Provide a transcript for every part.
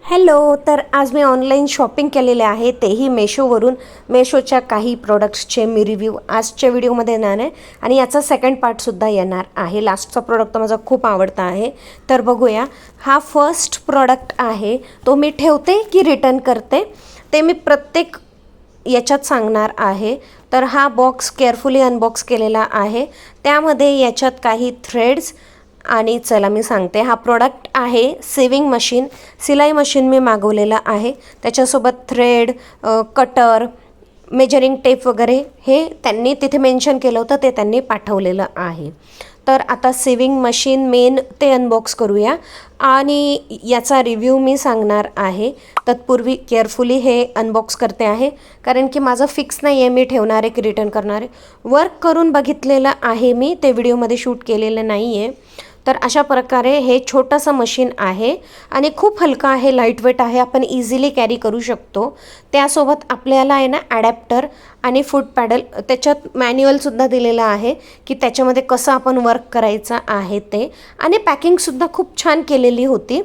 Hello. तर आज मी online shopping केलेले आहे, तेही मेशोवरून. मेशोच्या काही प्रोडक्ट्सचे मी रिव्ह्यू आजच्या व्हिडिओमध्ये येणार आहे आणि याचा सेकंड पार्टसुद्धा येणार आहे. लास्टचा प्रोडक्ट तर माझा खूप आवडता आहे. तर बघूया, हा फर्स्ट प्रोडक्ट आहे. तो मी ठेवते की रिटर्न करते ते मी प्रत्येक याच्यात सांगणार आहे. तर हा बॉक्स केअरफुली अनबॉक्स केलेला आहे. त्यामध्ये याच्यात काही थ्रेड्स आणि चला मी सांगते. हा प्रोडक्ट आहे सेविंग मशीन, सिलाई मशीन मी मागवलेलं आहे. त्याच्यासोबत थ्रेड, कटर, मेजरिंग टेप वगैरे हे त्यांनी तिथे मेन्शन केलं होतं, ते त्यांनी पाठवलेलं आहे. तर आता सेविंग मशीन मेन ते अनबॉक्स करूया आणि याचा रिव्ह्यू मी सांगणार आहे. तत्पूर्वी केअरफुली हे अनबॉक्स करते आहे, कारण की माझं फिक्स नाही आहे मी ठेवणार आहे की रिटर्न करणार आहे. वर्क करून बघितलेलं आहे मी, ते व्हिडिओमध्ये शूट केलेलं नाही आहे. तर अशा प्रकारे हे छोटंसं मशीन आहे आणि खूप हलकं आहे, लाईट वेट आहे, आपण इझिली कॅरी करू शकतो. त्यासोबत आपल्याला आहे ना ॲडॅप्टर आणि फूट पॅडल, त्याच्यात मॅन्युअलसुद्धा दिलेलं आहे की त्याच्यामध्ये कसं आपण वर्क करायचं आहे ते. आणि पॅकिंगसुद्धा खूप छान केलेली होती.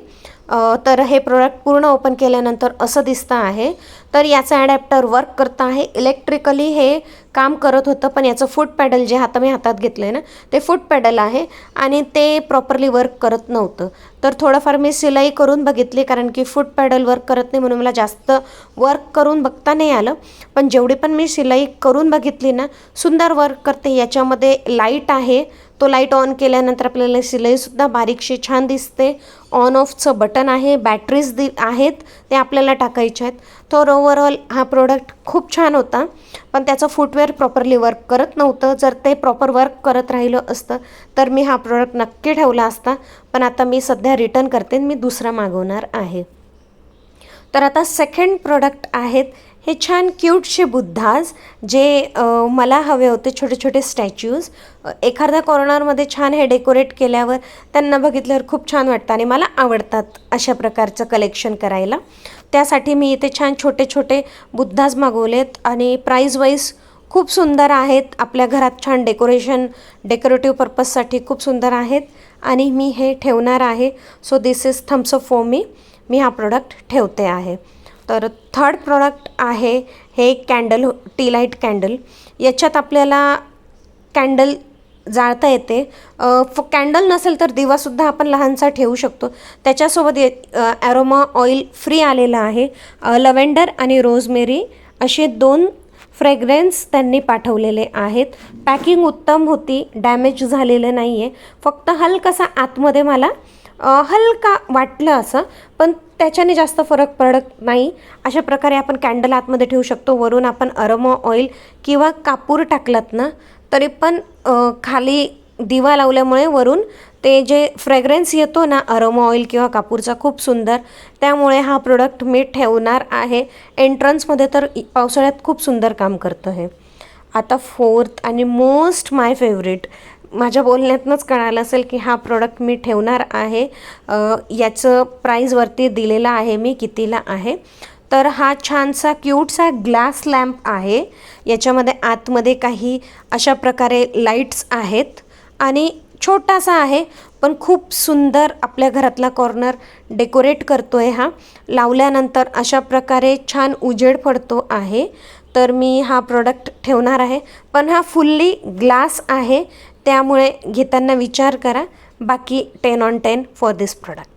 तर हे प्रोडक्ट पूर्ण ओपन केल्यानंतर असं दिसतं आहे. तर याचं ॲडॅप्टर वर्क करतं आहे, इलेक्ट्रिकली हे काम करत होतं, पण याचं फूट पॅडल जे मी हातात घेतलं आहे ना, ते फूट पॅडल आहे आणि ते प्रॉपरली वर्क करत नव्हतं. तर थोडंफार मी सिलाई करून बघितली, कारण की फूट पॅडल वर्क करत नाही म्हणून मला जास्त वर्क करून बघता नाही आलं. पण जेवढी पण मी सिलाई करून बघितली ना, सुंदर वर्क करते. याच्यामध्ये लाईट आहे, तो लाईट ऑन केल्यानंतर आपल्याला सिलाईसुद्धा बारीकशी छान दिसते. ऑन ऑफचं बटन आहे, बॅटरीज आहेत, ते आपल्याला टाकायचे आहेत. तर ओव्हरऑल हा प्रोडक्ट खूप छान होता, पण त्याचं फुटवेअर प्रॉपरली वर्क करत नव्हतं. जर ते प्रॉपर वर्क करत राहिलं असतं तर मी हा प्रोडक्ट नक्की ठेवला असता. पण आता मी सध्या रिटर्न करते, मी दुसरा मागवणार आहे. तर आता सेकंड प्रोडक्ट आहेत हे छान क्यूटशे बुद्धाज, जे मला हवे होते, छोटे छोटे स्टॅच्यूज. एखाद्या कॉर्नरमध्ये छान हे डेकोरेट केल्यावर त्यांना बघितल्यावर खूप छान वाटतं आणि मला आवडतात अशा प्रकारचं कलेक्शन करायला. त्यासाठी मी इथे छान छोटे छोटे बुद्धाज मागवलेत आणि प्राईज वाईज खूप सुंदर आहेत. आपल्या घरात छान डेकोरेटिव्ह पर्पजसाठी खूप सुंदर आहेत आणि मी हे ठेवणार आहे. So this is thumbs up for me. मी हा प्रोडक्ट ठेवते आहे. तर थर्ड प्रोडक्ट आहे हे कॅन्डल, टी लाईट कॅन्डल. याच्यात आपल्याला कॅन्डल जाळता येते. कॅन्डल नसेल तर दिवासुद्धा आपण लहानसा ठेवू शकतो. त्याच्यासोबत ॲरोमा ऑइल फ्री आलेलं आहे. लव्हेंडर आणि रोजमेरी असे 2 फ्रेग्रन्स त्यांनी पाठवलेले आहेत. पॅकिंग उत्तम होती, डॅमेज झालेलं नाही आहे. फक्त हलकासा आतमध्ये मला हलका वाटलं असं, पण त्याच्याने जास्त फरक पडत नाही. अशा प्रकारे आपण कॅन्डल आतमध्ये ठेवू शकतो. वरून आपण अरोमा ऑइल किंवा कापूर टाकलात ना तरी पण खाली दिवा लावल्यामुळे वरून ते जे फ्रेग्रन्स येतो ना अरोमा ऑइल किंवा कापूरचा, खूप सुंदर. त्यामुळे हा प्रोडक्ट मी ठेवणार आहे. एंट्रन्समध्ये तर पावसाळ्यात खूप सुंदर काम करतं हे. आता फोर्थ आणि मोस्ट माय फेवरेट, माझ्या बोलण्यातनंच कळालं असेल की हा प्रोडक्ट मी ठेवणार आहे. याचं प्राईजवरती दिलेला आहे मी कितीला आहे. तर हा छानसा क्यूटसा ग्लास लॅम्प आहे. याच्यामध्ये आतमध्ये काही अशा प्रकारे लाईट्स आहेत आणि छोटासा आहे, पण खूप सुंदर आपल्या घरातला कॉर्नर डेकोरेट करतो आहे. हा लावल्यानंतर अशा प्रकारे छान उजेड पडतो आहे. तर मी हा प्रोडक्ट ठेवणार आहे, पण हा फुल्ली ग्लास आहे, त्यामुळे घेताना विचार करा. बाकी 10 on 10 फॉर दिस प्रोडक्ट.